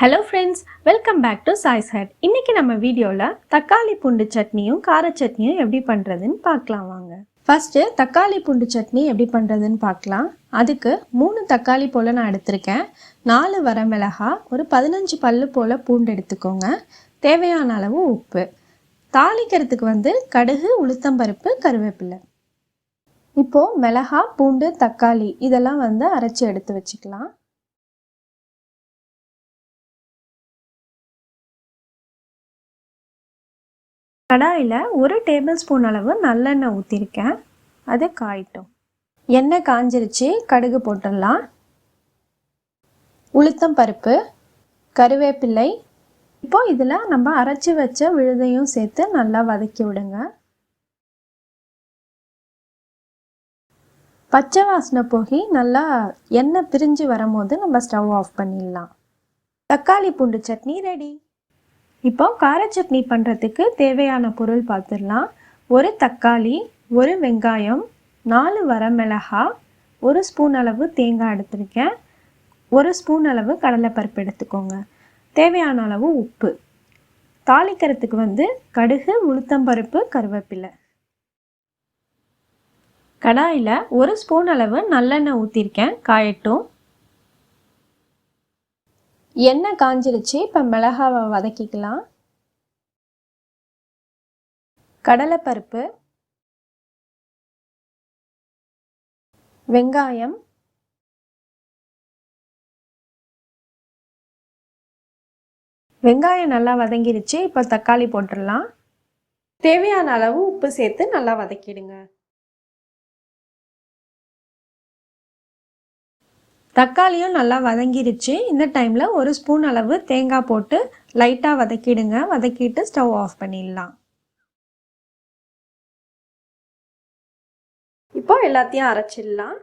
Hello friends, welcome back to Sai's Head. இன்னைக்கு நம்ம வீடியோல தக்காளி பூண்டு சட்னியும் கார சட்னியும் எப்படி பண்றதுன்னு பார்க்கலாம் வாங்க. ஃபர்ஸ்ட் தக்காளி பூண்டு சட்னி எப்படி பண்றதுன்னு பார்க்கலாம். அதுக்கு 3 தக்காளி போல நான் எடுத்திருக்கேன். 4 வரமிளகாய், ஒரு 15 பல்லு போல பூண்டு எடுத்துக்கோங்க. தேவையான அளவு உப்பு. தாளிக்கிறதுக்கு கடுகு, உளுத்தம்பருப்பு, கருவேப்பிலை. இப்போ மிளகாய், பூண்டு, தக்காளி இதெல்லாம் அரைச்சி எடுத்து வச்சுக்கலாம். கடாயில் 1 டேபிள் ஸ்பூன் அளவு நல்லெண்ணெய் ஊற்றிருக்கேன். அது காயட்டும். எண்ணெய் காஞ்சிருச்சு, கடுகு போட்டுடலாம். உளுத்தம் பருப்பு, கருவேப்பிலை. இப்போ இதில் நம்ம அரைச்சி வச்ச விழுதையும் சேர்த்து நல்லா வதக்கி விடுங்க. பச்சை வாசனை போகி நல்லா எண்ணெய் பிரிஞ்சு வரும்போது நம்ம ஸ்டவ் ஆஃப் பண்ணிடலாம். தக்காளி பூண்டு சட்னி ரெடி. இப்போ கார சட்னி பண்ணுறதுக்கு தேவையான பொருள் பார்த்துடலாம். 1 தக்காளி, 1 வெங்காயம், 4 வரமிளகாய், 1 ஸ்பூன் அளவு தேங்காய் எடுத்திருக்கேன். 1 ஸ்பூன் அளவு கடலைப்பருப்பு எடுத்துக்கோங்க. தேவையான அளவு உப்பு. தாளிக்கிறதுக்கு கடுகு, உளுத்தம்பருப்பு, கருவேப்பிலை. கடாயில் 1 ஸ்பூன் அளவு நல்லெண்ணெய் ஊற்றிருக்கேன், காயட்டும். எண்ணெய் காஞ்சிருச்சு, இப்போ மிளகாவை வதக்கிக்கலாம். கடலைப்பருப்பு, வெங்காயம், வெங்காயம் நல்லா வதங்கிருச்சு. இப்போ தக்காளி போட்டுடலாம். தேவையான அளவு உப்பு சேர்த்து நல்லா வதக்கிடுங்க. தக்காளியும் நல்லா வதங்கிருச்சு. இந்த டைமில் 1 ஸ்பூன் அளவு தேங்காய் போட்டு லைட்டாக வதக்கிடுங்க. வதக்கிட்டு ஸ்டவ் ஆஃப் பண்ணிடலாம். இப்போ எல்லாத்தையும் அரைச்சிடலாம்.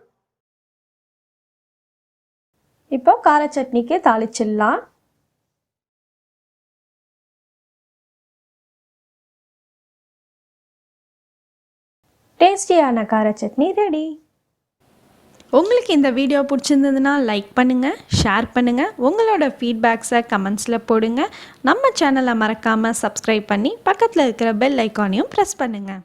இப்போ கார சட்னிக்கு தாளிச்சிடலாம். டேஸ்டியான கார சட்னி ரெடி. உங்களுக்கு இந்த வீடியோ பிடிச்சிருந்ததுன்னா லைக் பண்ணுங்கள், ஷேர் பண்ணுங்கள். உங்களோட ஃபீட்பேக்ஸை கமெண்ட்ஸில் போடுங்க. நம்ம சேனலை மறக்காமல் சப்ஸ்கிரைப் பண்ணி பக்கத்தில் இருக்கிற பெல் ஐக்கானையும் ப்ரெஸ் பண்ணுங்கள்.